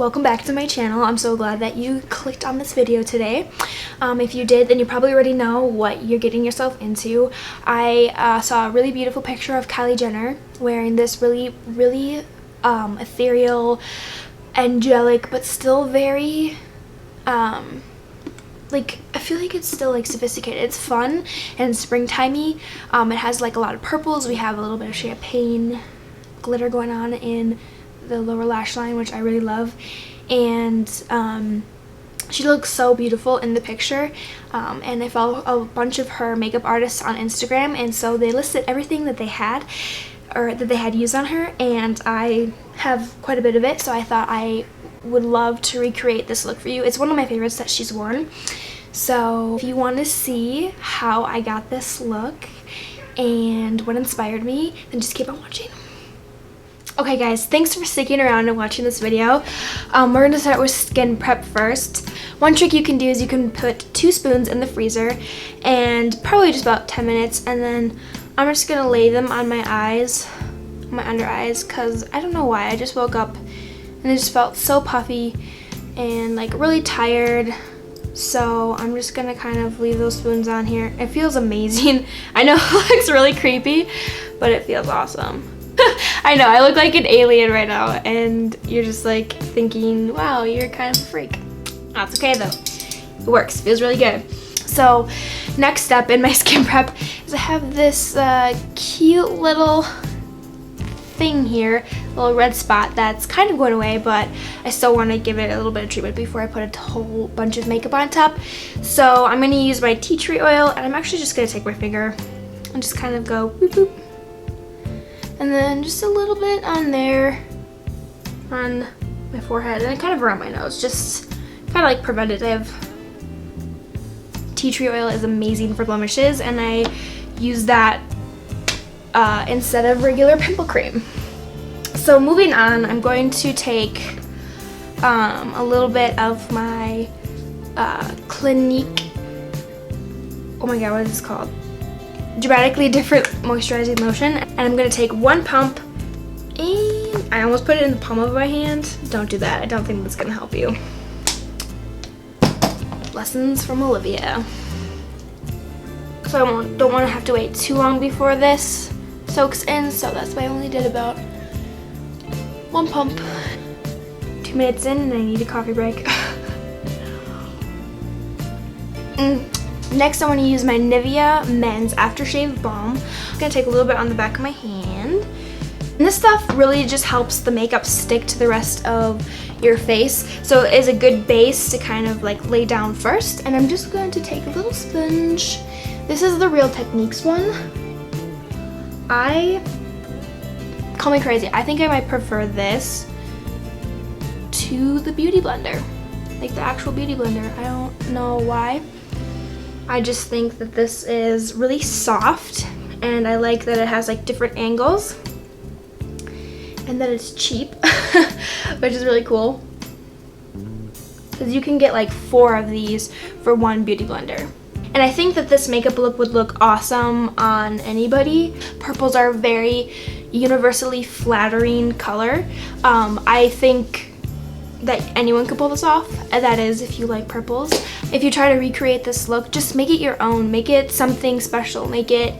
welcome back to my channel. I'm so glad that you clicked on this video today. If you did, then you probably already know what you're getting yourself into. I saw a really beautiful picture of Kylie Jenner wearing this really ethereal, angelic, but still very like, I feel like it's still like sophisticated. It's fun and springtimey. It has like a lot of purples. We have a little bit of champagne glitter going on in the lower lash line, which I really love. And she looks so beautiful in the picture. And I follow a bunch of her makeup artists on Instagram, and so they listed everything that they had used on her, and I have quite a bit of it, so I thought I would love to recreate this look for you. It's one of my favorites that she's worn. So if you want to see how I got this look and what inspired me, then just keep on watching. Okay guys, thanks for sticking around and watching this video. We're going to start with skin prep first. One trick you can do is you can put 2 spoons in the freezer and probably just about 10 minutes, and then I'm just going to lay them on my eyes, my under eyes, because I don't know why. I just woke up and I just felt so puffy and like really tired. So I'm just going to kind of leave those spoons on here. It feels amazing. I know it looks really creepy, but it feels awesome. I know, I look like an alien right now, and you're just like thinking, wow, you're kind of a freak. That's okay though. It works, feels really good. So next step in my skin prep is I have this cute little thing here, a little red spot that's kind of going away, but I still want to give it a little bit of treatment before I put a whole bunch of makeup on top. So I'm going to use my tea tree oil, and I'm actually just going to take my finger and just kind of go boop boop. And then just a little bit on there, on my forehead, and kind of around my nose, just kind of like preventative. Tea tree oil is amazing for blemishes, and I use that instead of regular pimple cream. So moving on, I'm going to take a little bit of my Clinique, oh my god, what is this called? Dramatically Different Moisturizing Lotion, and I'm going to take 1 pump, and I almost put it in the palm of my hand. Don't do that. I don't think that's going to help you. Lessons from Olivia. So I don't want to have to wait too long before this soaks in, so that's why I only did about 1 pump. 2 minutes in and I need a coffee break. Next I want to use my Nivea Men's Aftershave Balm. I'm going to take a little bit on the back of my hand. And this stuff really just helps the makeup stick to the rest of your face. So it is a good base to kind of like lay down first. And I'm just going to take a little sponge. This is the Real Techniques one. Call me crazy, I think I might prefer this to the Beauty Blender. Like the actual Beauty Blender. I don't know why. I just think that this is really soft, and I like that it has like different angles, and that it's cheap, which is really cool, because you can get like 4 of these for 1 Beauty Blender. And I think that this makeup look would look awesome on anybody. Purples are a very universally flattering color. I think that anyone could pull this off, and that is if you like purples. If you try to recreate this look, just make it your own. Make it something special. Make it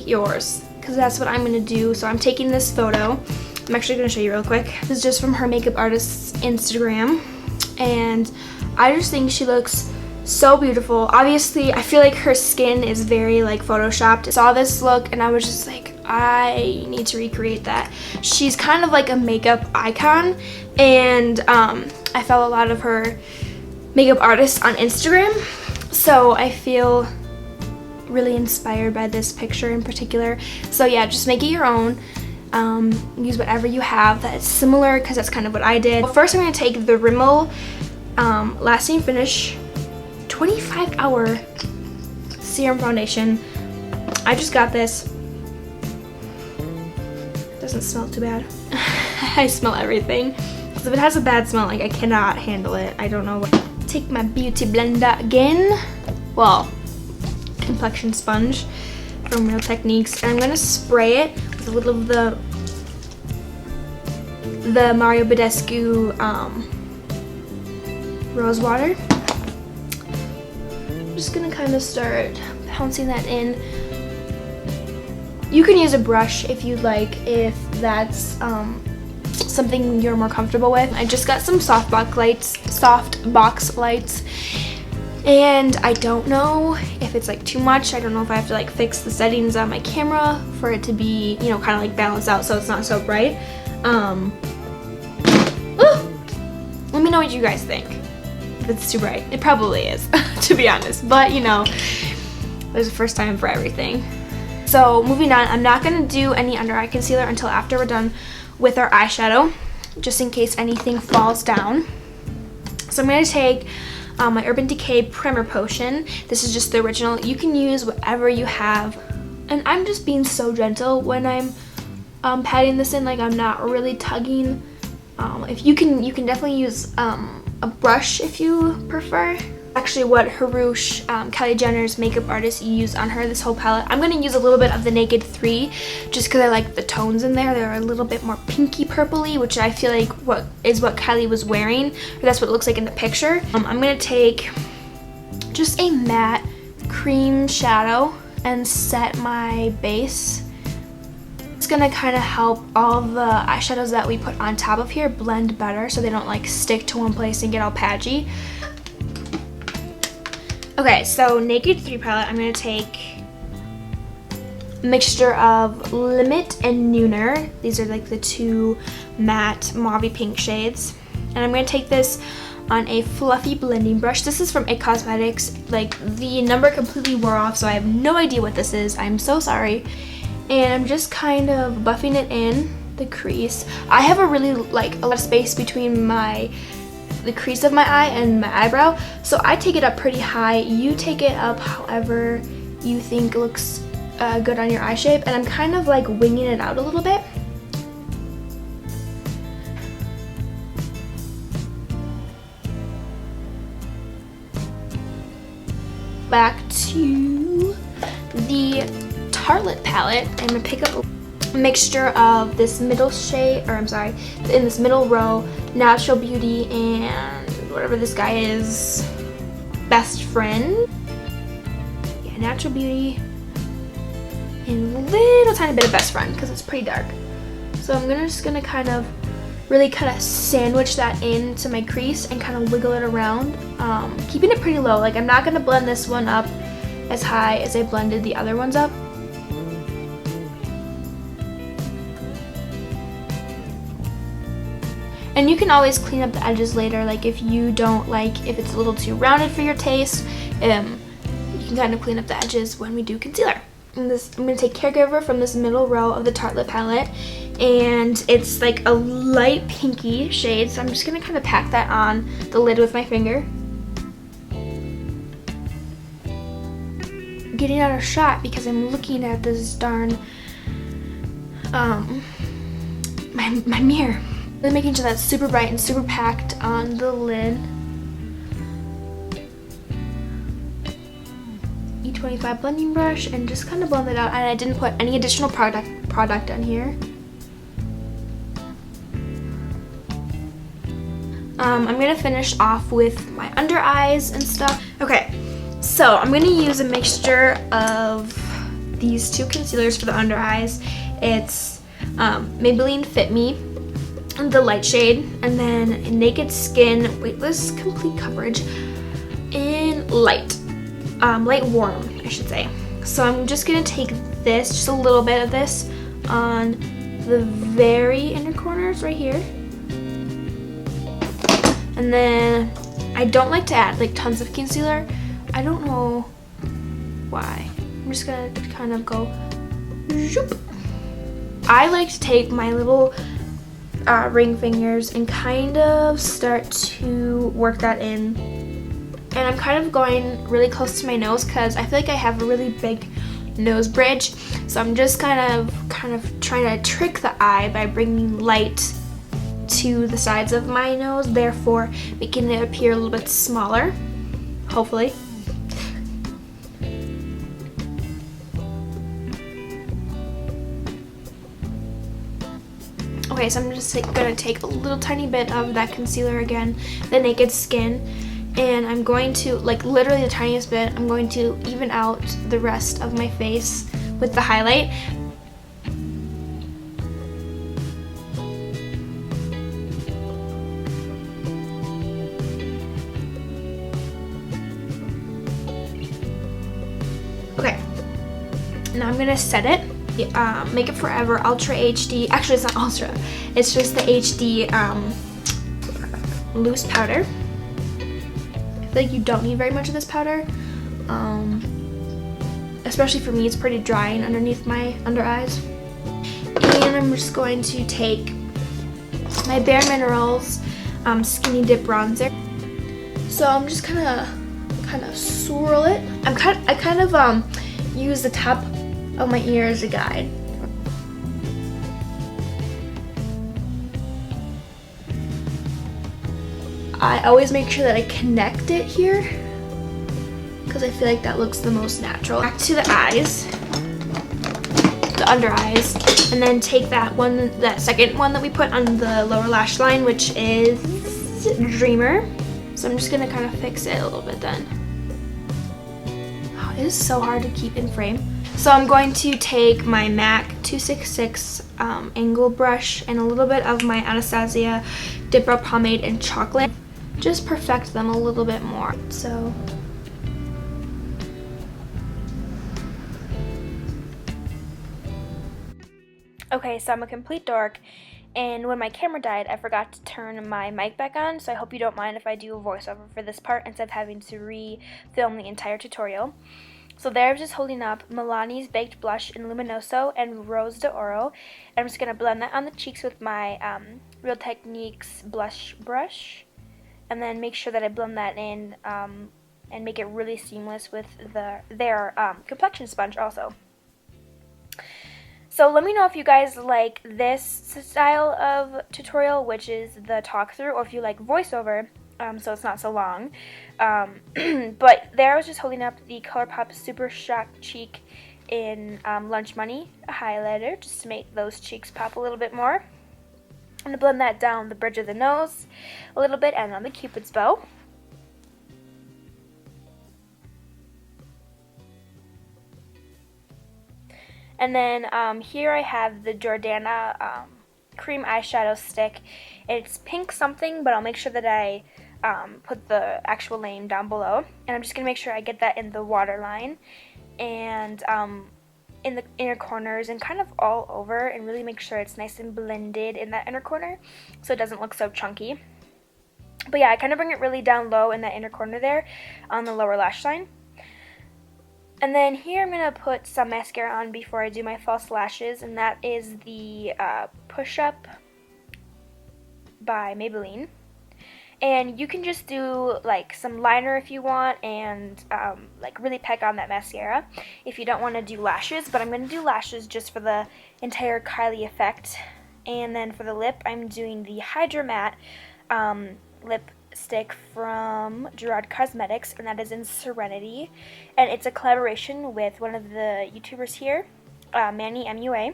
yours, because that's what I'm gonna do. So I'm taking this photo. I'm actually gonna show you real quick. This is just from her makeup artist's Instagram, and I just think she looks so beautiful. Obviously, I feel like her skin is very like photoshopped. I saw this look and I was just like, I need to recreate that. She's kind of like a makeup icon, and I follow a lot of her makeup artists on Instagram, so I feel really inspired by this picture in particular. So yeah, just make it your own. Use whatever you have that is similar, because that's kind of what I did. First, I'm going to take the Rimmel Lasting Finish 25-hour serum foundation. I just got this. Doesn't smell too bad. I smell everything. Because if it has a bad smell, like I cannot handle it. I don't know what. Take my beauty blender again. Well, complexion sponge from Real Techniques, and I'm gonna spray it with a little of the the Mario Badescu rose water. I'm just gonna kind of start pouncing that in. You can use a brush if you'd like, if that's something you're more comfortable with. I just got some softbox lights, and I don't know if it's like too much. I don't know if I have to like fix the settings on my camera for it to be, you know, kind of like balance out so it's not so bright. Let me know what you guys think. If it's too bright, it probably is, to be honest. But you know, there's a first time for everything. So moving on, I'm not gonna do any under eye concealer until after we're done with our eyeshadow, just in case anything falls down. So I'm gonna take my Urban Decay Primer Potion. This is just the original. You can use whatever you have, and I'm just being so gentle when I'm patting this in. Like, I'm not really tugging. If you can definitely use a brush if you prefer. Actually, what Harush, Kylie Jenner's makeup artist, used on her, this whole palette. I'm going to use a little bit of the Naked 3 just because I like the tones in there. They're a little bit more pinky purpley, which I feel like what Kylie was wearing, or that's what it looks like in the picture. I'm going to take just a matte cream shadow and set my base. It's going to kind of help all the eyeshadows that we put on top of here blend better so they don't like stick to one place and get all patchy. Okay, so Naked 3 palette, I'm going to take a mixture of Limit and Nooner. These are like the two matte mauve pink shades. And I'm going to take this on a fluffy blending brush. This is from It Cosmetics. Like, the number completely wore off, so I have no idea what this is. I'm so sorry. And I'm just kind of buffing it in the crease. I have a really, like, a lot of space between the crease of my eye and my eyebrow, so I take it up pretty high. You take it up however you think looks good on your eye shape, and I'm kind of like winging it out a little bit. Back to the Tartelette palette, I'm gonna pick up a mixture of this middle shade, or I'm sorry, in this middle row, Natural Beauty and whatever this guy is, Best Friend. Yeah, Natural Beauty and a little tiny bit of Best Friend because it's pretty dark. So I'm just gonna kind of really kind of sandwich that into my crease and kind of wiggle it around, keeping it pretty low. Like, I'm not gonna blend this one up as high as I blended the other ones up. And you can always clean up the edges later, like if you don't like, if it's a little too rounded for your taste, you can kind of clean up the edges when we do concealer. I'm going to take Caregiver from this middle row of the Tartelette palette, and it's like a light pinky shade, so I'm just going to kind of pack that on the lid with my finger. Getting out of shot because I'm looking at this darn, my mirror. Really making sure that's super bright and super packed on the lid. E25 blending brush and just kind of blend it out. And I didn't put any additional product on here. I'm gonna finish off with my under eyes and stuff. Okay, so I'm gonna use a mixture of these two concealers for the under eyes. It's Maybelline Fit Me, the light shade, and then Naked Skin Weightless Complete Coverage in light warm, I should say. So I'm just gonna take this, just a little bit of this on the very inner corners right here, and then I don't like to add like tons of concealer. I don't know why. I'm just gonna kind of go zoop. I like to take my little ring fingers and kind of start to work that in, and I'm kind of going really close to my nose because I feel like I have a really big nose bridge, so I'm just kind of trying to trick the eye by bringing light to the sides of my nose, therefore making it appear a little bit smaller, hopefully. Okay, so I'm just gonna take a little tiny bit of that concealer again, the Naked Skin, and I'm going to, like literally the tiniest bit, I'm going to even out the rest of my face with the highlight. Okay, now I'm gonna set it. Make It Forever Ultra HD. Actually, it's not Ultra. It's just the HD loose powder. I feel like you don't need very much of this powder. Especially for me, it's pretty drying underneath my under eyes. And I'm just going to take my Bare Minerals Skinny Dip Bronzer. So I'm just kind of swirl it. I kind of use the top of my ear as a guide. I always make sure that I connect it here because I feel like that looks the most natural. Back to the eyes, the under eyes, and then take that second one that we put on the lower lash line, which is Dreamer. So I'm just gonna kind of fix it a little bit then. Oh, it is so hard to keep in frame. So I'm going to take my MAC 266 angle brush and a little bit of my Anastasia Dip Brow Pomade in Chocolate. Just perfect them a little bit more. So okay, so I'm a complete dork, and when my camera died, I forgot to turn my mic back on, so I hope you don't mind if I do a voiceover for this part instead of having to re-film the entire tutorial. So there, I'm just holding up Milani's Baked Blush in Luminoso and Rose d'Oro. I'm just going to blend that on the cheeks with my Real Techniques blush brush. And then make sure that I blend that in and make it really seamless with their complexion sponge also. So let me know if you guys like this style of tutorial, which is the talk through, or if you like voiceover. So it's not so long. But there I was just holding up the ColourPop Super Shock Cheek in Lunch Money highlighter, just to make those cheeks pop a little bit more. I'm going to blend that down the bridge of the nose a little bit and on the Cupid's bow. And then here I have the Jordana cream eyeshadow stick. It's pink something, but I'll make sure that I put the actual name down below. And I'm just going to make sure I get that in the waterline and in the inner corners and kind of all over, and really make sure it's nice and blended in that inner corner so it doesn't look so chunky. But yeah, I kind of bring it really down low in that inner corner there on the lower lash line. And then here I'm going to put some mascara on before I do my false lashes, and that is the Push Up by Maybelline. And you can just do like some liner if you want, and like really peck on that mascara if you don't want to do lashes. But I'm going to do lashes just for the entire Kylie effect. And then for the lip, I'm doing the Hydra Matte lipstick from Gerard Cosmetics, and that is in Serenity. And it's a collaboration with one of the YouTubers here, Manny MUA.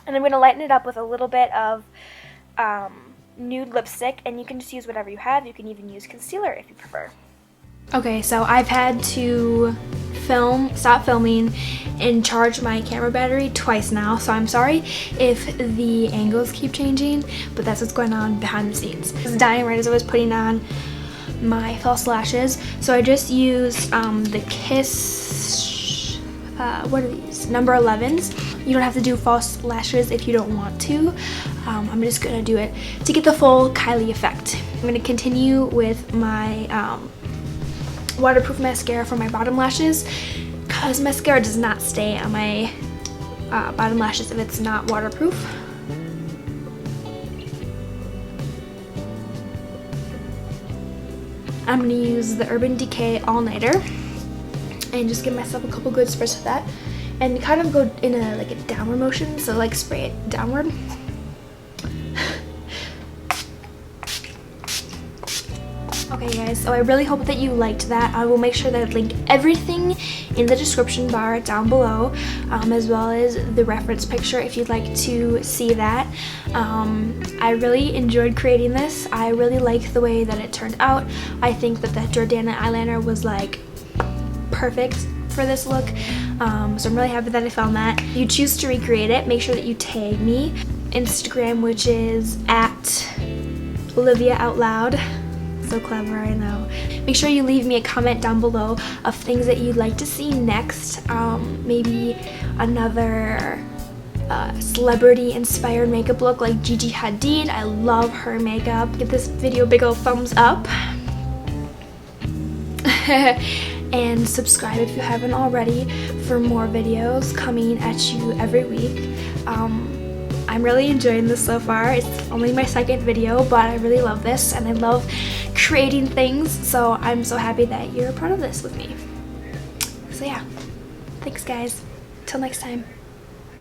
And I'm going to lighten it up with a little bit of nude lipstick, and you can just use whatever you have. You can even use concealer if you prefer. Okay, so I've had to stop filming and charge my camera battery twice now, so I'm sorry if the angles keep changing, but that's what's going on behind the scenes. I was dying right as I was putting on my false lashes, so I just used the Kiss, what are these? Number 11s. You don't have to do false lashes if you don't want to. I'm just gonna do it to get the full Kylie effect. I'm gonna continue with my waterproof mascara for my bottom lashes, because mascara does not stay on my bottom lashes if it's not waterproof. I'm gonna use the Urban Decay All Nighter and just give myself a couple good sprays with that, and kind of go in a downward motion, so like spray it downward. Okay guys, so I really hope that you liked that. I will make sure that I link everything in the description bar down below, as well as the reference picture if you'd like to see that. I really enjoyed creating this. I really like the way that it turned out. I think that the Jordana eyeliner was like perfect for this look, so I'm really happy that I found that. If you choose to recreate it, make sure that you tag me Instagram, which is at Olivia Out Loud. So clever, I know. Make sure you leave me a comment down below of things that you'd like to see next. Maybe another celebrity inspired makeup look like Gigi Hadid. I love her makeup. Give this video a big old thumbs up. And subscribe if you haven't already for more videos coming at you every week. I'm really enjoying this so far. It's only my second video, but I really love this and I love creating things, so I'm so happy that you're a part of this with me. So yeah, thanks guys. Till next time.